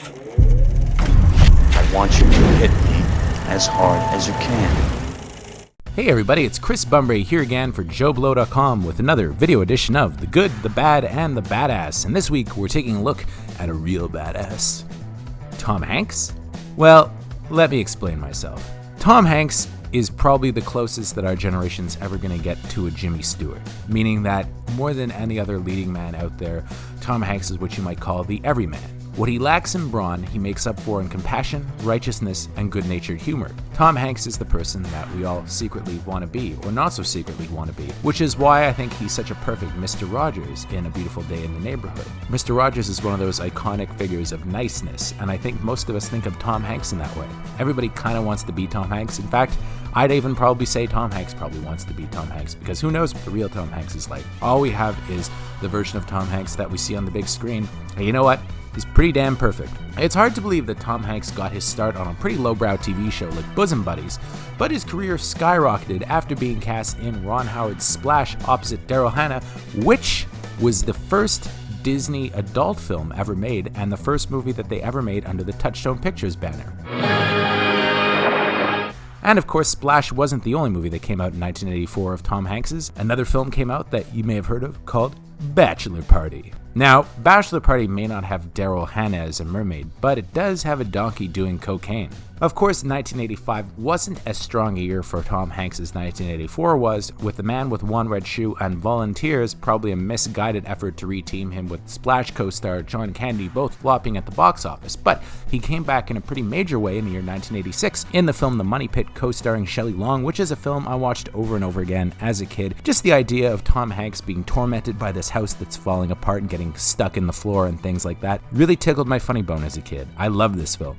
I want you to hit me as hard as you can. Hey everybody, it's Chris Bumbray here again for JoBlo.com with another video edition of The Good, the Bad, and the Badass. And this week we're taking a look at a real badass. Tom Hanks? Well, let me explain myself. Tom Hanks is probably the closest that our generation's ever going to get to a Jimmy Stewart, meaning that more than any other leading man out there, Tom Hanks is what you might call the everyman. What he lacks in brawn, he makes up for in compassion, righteousness, and good-natured humor. Tom Hanks is the person that we all secretly want to be, or not so secretly want to be, which is why I think he's such a perfect Mr. Rogers in A Beautiful Day in the Neighborhood. Mr. Rogers is one of those iconic figures of niceness, and I think most of us think of Tom Hanks in that way. Everybody kind of wants to be Tom Hanks. In fact, I'd even probably say Tom Hanks probably wants to be Tom Hanks, because who knows what the real Tom Hanks is like. All we have is the version of Tom Hanks that we see on the big screen, and you know what? He's pretty damn perfect. It's hard to believe that Tom Hanks got his start on a pretty lowbrow TV show like Bosom Buddies, but his career skyrocketed after being cast in Ron Howard's Splash opposite Daryl Hannah, which was the first Disney adult film ever made and the first movie that they ever made under the Touchstone Pictures banner. And of course, Splash wasn't the only movie that came out in 1984 of Tom Hanks's. Another film came out that you may have heard of called Bachelor Party. Now, Bachelor Party may not have Daryl Hannah as a mermaid, but it does have a donkey doing cocaine. Of course, 1985 wasn't as strong a year for Tom Hanks as 1984 was, with The Man with One Red Shoe and Volunteers probably a misguided effort to reteam him with Splash co-star John Candy both flopping at the box office. But he came back in a pretty major way in the year 1986 in the film The Money Pit co-starring Shelley Long, which is a film I watched over and over again as a kid. Just the idea of Tom Hanks being tormented by this house that's falling apart and getting stuck in the floor and things like that really tickled my funny bone as a kid. I love this film.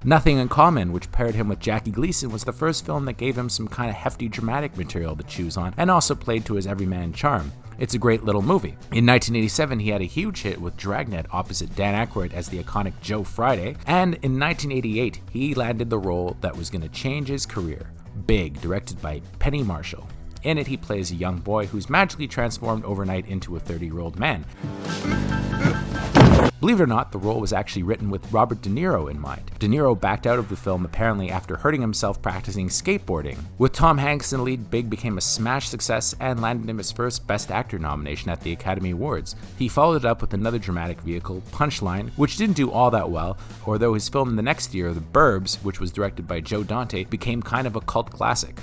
Nothing in Common, which paired him with Jackie Gleason, was the first film that gave him some kind of hefty dramatic material to choose on and also played to his everyman charm. It's a great little movie. In 1987, he had a huge hit with Dragnet opposite Dan Aykroyd as the iconic Joe Friday, and in 1988, he landed the role that was going to change his career, Big, directed by Penny Marshall. In it, he plays a young boy who's magically transformed overnight into a 30-year-old man. Believe it or not, the role was actually written with Robert De Niro in mind. De Niro backed out of the film apparently after hurting himself practicing skateboarding. With Tom Hanks in the lead, Big became a smash success and landed him his first Best Actor nomination at the Academy Awards. He followed it up with another dramatic vehicle, Punchline, which didn't do all that well, although his film the next year, The Burbs, which was directed by Joe Dante, became kind of a cult classic.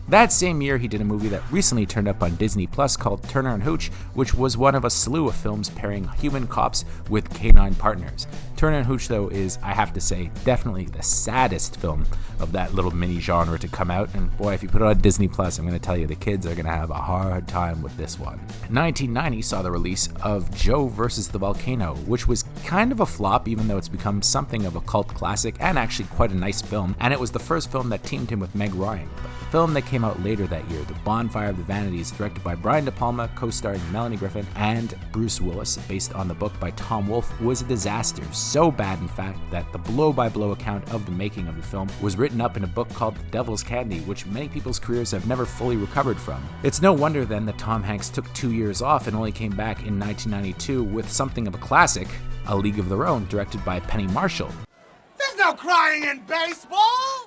That same year, he did a movie that recently turned up on Disney Plus called Turner and Hooch, which was one of a slew of films pairing human cops with canine partners. Turner and Hooch, though, is, I have to say, definitely the saddest film of that little mini genre to come out, and boy, if you put it on Disney Plus, I'm going to tell you the kids are going to have a hard time with this one. 1990 saw the release of Joe vs. the Volcano, which was kind of a flop, even though it's become something of a cult classic and actually quite a nice film, and it was the first film that teamed him with Meg Ryan. But the film that came out later that year, The Bonfire of the Vanities, directed by Brian De Palma, co-starring Melanie Griffith and Bruce Willis, based on the book by Tom Wolfe, was a disaster. So bad, in fact, that the blow-by-blow account of the making of the film was written up in a book called The Devil's Candy, which many people's careers have never fully recovered from. It's no wonder then that Tom Hanks took 2 years off and only came back in 1992 with something of a classic, A League of Their Own, directed by Penny Marshall. There's no crying in baseball!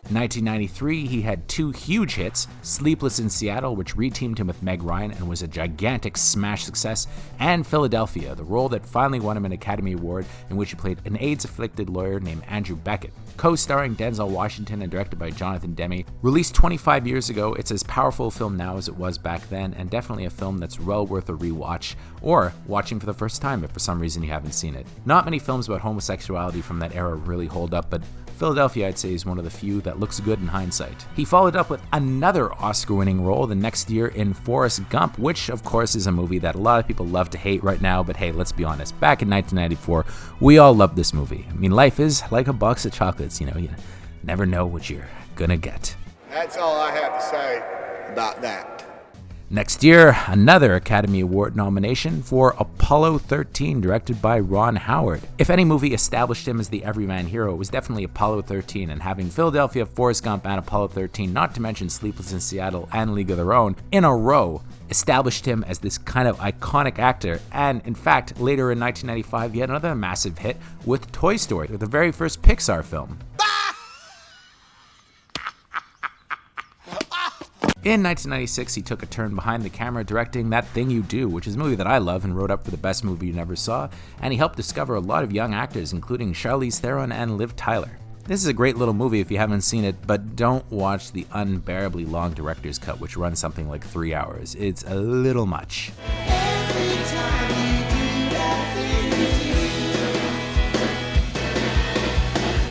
1993, he had two huge hits, Sleepless in Seattle, which reteamed him with Meg Ryan and was a gigantic smash success, and Philadelphia, the role that finally won him an Academy Award, in which he played an AIDS-afflicted lawyer named Andrew Beckett. Co-starring Denzel Washington and directed by Jonathan Demme. Released 25 years ago, it's as powerful a film now as it was back then, and definitely a film that's well worth a rewatch, or watching for the first time if for some reason you haven't seen it. Not many films about homosexuality from that era really hold up, but Philadelphia, I'd say, is one of the few that looks good in hindsight. He followed up with another Oscar-winning role the next year in Forrest Gump, which, of course, is a movie that a lot of people love to hate right now, but hey, let's be honest, back in 1994, we all loved this movie. I mean, life is like a box of chocolates, you never know what you're gonna get. That's all I have to say about that. Next year, another Academy Award nomination for Apollo 13, directed by Ron Howard. If any movie established him as the everyman hero, it was definitely Apollo 13, and having Philadelphia, Forrest Gump, and Apollo 13, not to mention Sleepless in Seattle and League of Their Own, in a row, established him as this kind of iconic actor. And in fact, later in 1995, he had another massive hit with Toy Story, the very first Pixar film. In 1996, he took a turn behind the camera directing That Thing You Do, which is a movie that I love and wrote up for the best movie you never saw, and he helped discover a lot of young actors, including Charlize Theron and Liv Tyler. This is a great little movie if you haven't seen it, but don't watch the unbearably long director's cut, which runs something like 3 hours. It's a little much.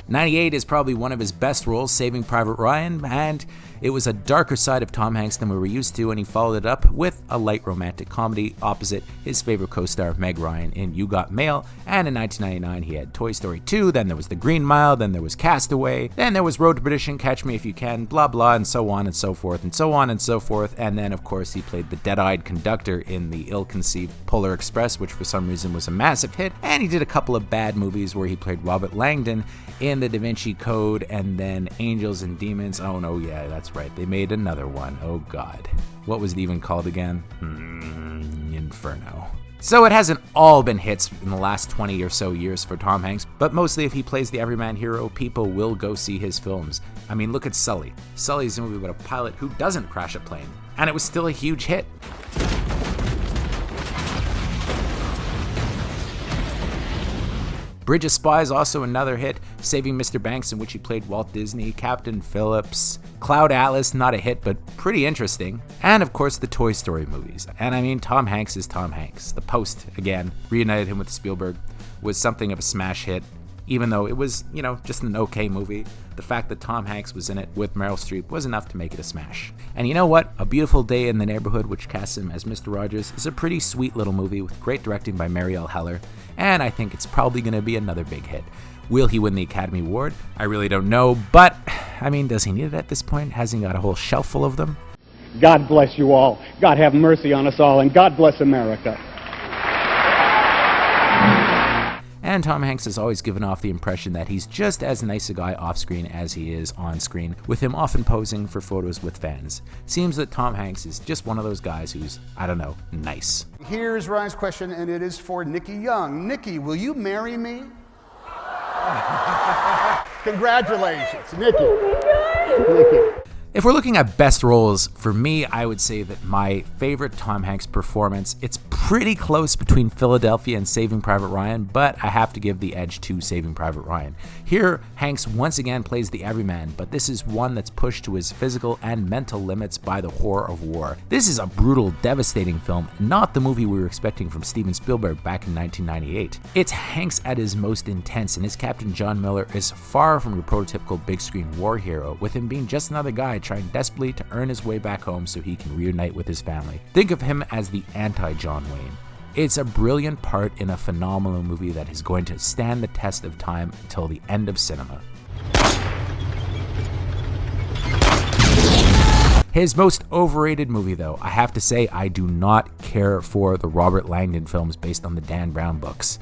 98 is probably one of his best roles, Saving Private Ryan, and it was a darker side of Tom Hanks than we were used to, and he followed it up with a light romantic comedy opposite his favorite co-star Meg Ryan in You Got Mail, and in 1999 he had Toy Story 2, then there was The Green Mile, then there was Castaway, then there was Road to Perdition, Catch Me If You Can, blah blah, and so on and so forth, and so on and so forth, and then of course he played the dead-eyed conductor in the ill-conceived Polar Express, which for some reason was a massive hit, and he did a couple of bad movies where he played Robert Langdon in the Da Vinci Code, and then Angels and Demons. Oh no, yeah, that's right, they made another one. Oh god, what was it even called again? Inferno. So it hasn't all been hits in the last 20 or so years for Tom Hanks, but mostly if he plays the everyman hero, people will go see his films. I mean, look at Sully. Sully's a movie about a pilot who doesn't crash a plane, and it was still a huge hit. Bridge of Spies, also another hit. Saving Mr. Banks, in which he played Walt Disney. Captain Phillips. Cloud Atlas, not a hit, but pretty interesting. And of course, the Toy Story movies. And I mean, Tom Hanks is Tom Hanks. The Post, again, reunited him with Spielberg, was something of a smash hit. Even though it was, just an okay movie, the fact that Tom Hanks was in it with Meryl Streep was enough to make it a smash. And you know what? A Beautiful Day in the Neighborhood, which casts him as Mr. Rogers, is a pretty sweet little movie with great directing by Marielle Heller, and I think it's probably going to be another big hit. Will he win the Academy Award? I really don't know, but, I mean, does he need it at this point? Hasn't he got a whole shelf full of them? God bless you all. God have mercy on us all, and God bless America. And Tom Hanks has always given off the impression that he's just as nice a guy off-screen as he is on-screen, with him often posing for photos with fans. Seems that Tom Hanks is just one of those guys who's, I don't know, nice. Here's Ryan's question, and it is for Nikki Young. Nikki, will you marry me? Congratulations, Nikki. Nikki. If we're looking at best roles, for me, I would say that my favorite Tom Hanks performance, it's pretty close between Philadelphia and Saving Private Ryan, but I have to give the edge to Saving Private Ryan. Here, Hanks once again plays the everyman, but this is one that's pushed to his physical and mental limits by the horror of war. This is a brutal, devastating film, not the movie we were expecting from Steven Spielberg back in 1998. It's Hanks at his most intense, and his Captain John Miller is far from your prototypical big screen war hero, with him being just another guy trying desperately to earn his way back home so he can reunite with his family. Think of him as the anti-John Wayne. It's a brilliant part in a phenomenal movie that is going to stand the test of time until the end of cinema. His most overrated movie, though, I have to say I do not care for the Robert Langdon films based on the Dan Brown books.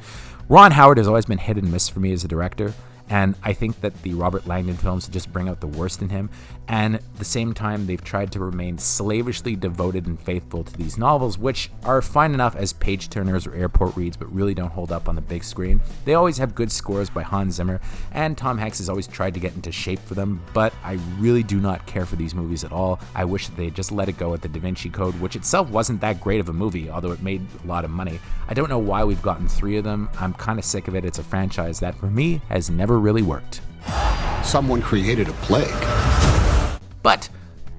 Ron Howard has always been hit and miss for me as a director, and I think that the Robert Langdon films just bring out the worst in him, and at the same time they've tried to remain slavishly devoted and faithful to these novels, which are fine enough as page-turners or airport reads, but really don't hold up on the big screen. They always have good scores by Hans Zimmer, and Tom Hanks has always tried to get into shape for them, but I really do not care for these movies at all. I wish that they had just let it go at the Da Vinci Code, which itself wasn't that great of a movie, although it made a lot of money. I don't know why we've gotten 3 of them. I'm kind of sick of it. It's a franchise that, for me, has never really worked. Someone created a plague. But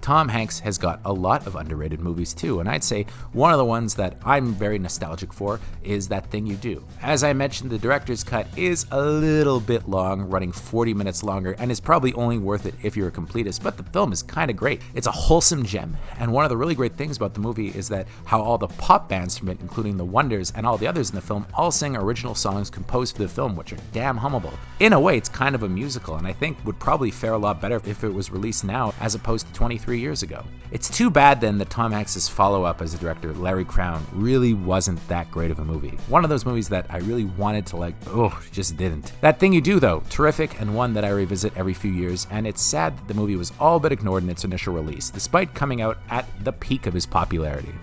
Tom Hanks has got a lot of underrated movies too, and I'd say one of the ones that I'm very nostalgic for is That Thing You Do. As I mentioned, the director's cut is a little bit long, running 40 minutes longer, and is probably only worth it if you're a completist, but the film is kind of great. It's a wholesome gem, and one of the really great things about the movie is that how all the pop bands from it, including the Wonders and all the others in the film, all sing original songs composed for the film, which are damn hummable. In a way, it's kind of a musical, and I think would probably fare a lot better if it was released now as opposed to 23 3 years ago. It's too bad then that Tom Hanks' follow-up as a director, Larry Crown, really wasn't that great of a movie. One of those movies that I really wanted to like, but just didn't. That Thing You Do, though, terrific, and one that I revisit every few years, and it's sad that the movie was all but ignored in its initial release, despite coming out at the peak of his popularity.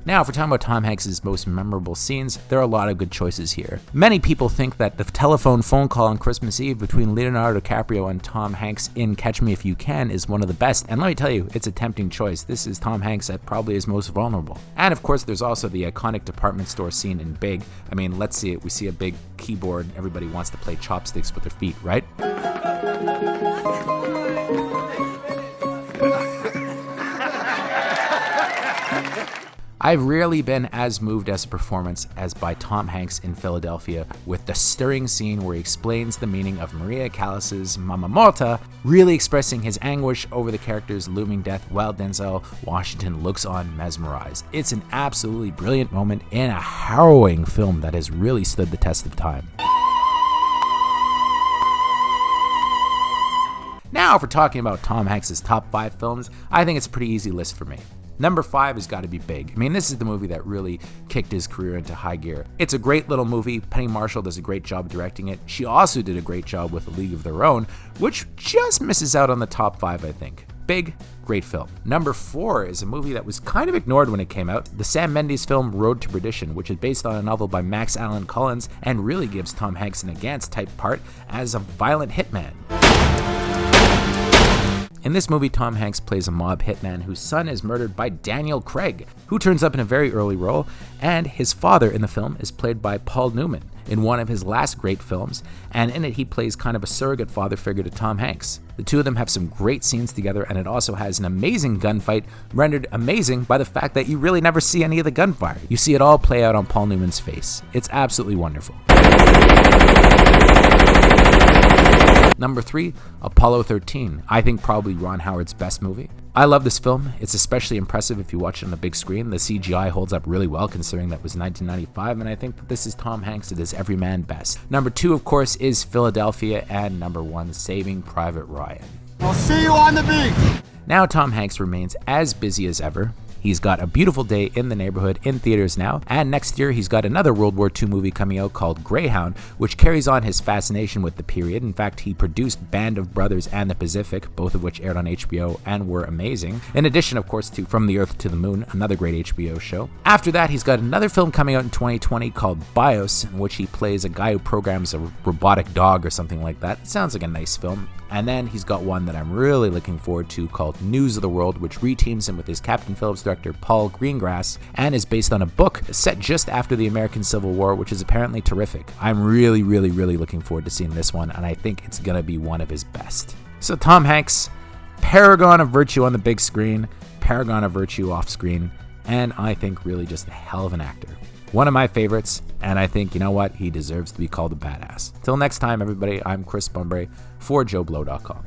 Now, if we're talking about Tom Hanks' most memorable scenes, there are a lot of good choices here. Many people think that the telephone phone call on Christmas Eve between Leonardo DiCaprio and Tom Hanks in Catch Me If You Can is one of the best, and let me tell you, it's a tempting choice. This is Tom Hanks at probably his most vulnerable. And of course, there's also the iconic department store scene in Big. I mean, let's see it. We see a big keyboard, everybody wants to play chopsticks with their feet, right? I've rarely been as moved as a performance as by Tom Hanks in Philadelphia, with the stirring scene where he explains the meaning of Maria Callas's Mama Morta, really expressing his anguish over the character's looming death while Denzel Washington looks on mesmerized. It's an absolutely brilliant moment in a harrowing film that has really stood the test of time. Now, if we're talking about Tom Hanks' top 5 films, I think it's a pretty easy list for me. Number 5 has got to be Big. I mean, this is the movie that really kicked his career into high gear. It's a great little movie. Penny Marshall does a great job directing it. She also did a great job with A League of Their Own, which just misses out on the top 5, I think. Big, great film. Number 4 is a movie that was kind of ignored when it came out, the Sam Mendes film Road to Perdition, which is based on a novel by Max Allan Collins and really gives Tom Hanks an Gantz-type part as a violent hitman. In this movie, Tom Hanks plays a mob hitman whose son is murdered by Daniel Craig, who turns up in a very early role, and his father in the film is played by Paul Newman in one of his last great films, and in it he plays kind of a surrogate father figure to Tom Hanks. The two of them have some great scenes together, and it also has an amazing gunfight, rendered amazing by the fact that you really never see any of the gunfire. You see it all play out on Paul Newman's face. It's absolutely wonderful. Number 3, Apollo 13. I think probably Ron Howard's best movie. I love this film. It's especially impressive if you watch it on the big screen. The CGI holds up really well considering that was 1995, and I think that this is Tom Hanks at his everyman best. Number 2, of course, is Philadelphia, and number 1, Saving Private Ryan. I'll see you on the beach. Now Tom Hanks remains as busy as ever. He's got A Beautiful Day in the Neighborhood in theaters now, and next year he's got another World War II movie coming out called Greyhound, which carries on his fascination with the period. In fact, he produced Band of Brothers and The Pacific, both of which aired on HBO and were amazing. In addition, of course, to From the Earth to the Moon, another great HBO show. After that, he's got another film coming out in 2020 called BIOS, in which he plays a guy who programs a robotic dog or something like that. It sounds like a nice film. And then he's got one that I'm really looking forward to called News of the World, which reteams him with his Captain Phillips director Paul Greengrass and is based on a book set just after the American Civil War, which is apparently terrific. I'm really looking forward to seeing this one, and I think it's going to be one of his best. So Tom Hanks, paragon of virtue on the big screen, paragon of virtue off screen, and I think really just a hell of an actor. One of my favorites, and I think, you know what, he deserves to be called a badass. Till next time, everybody, I'm Chris Bunbury for JoBlo.com.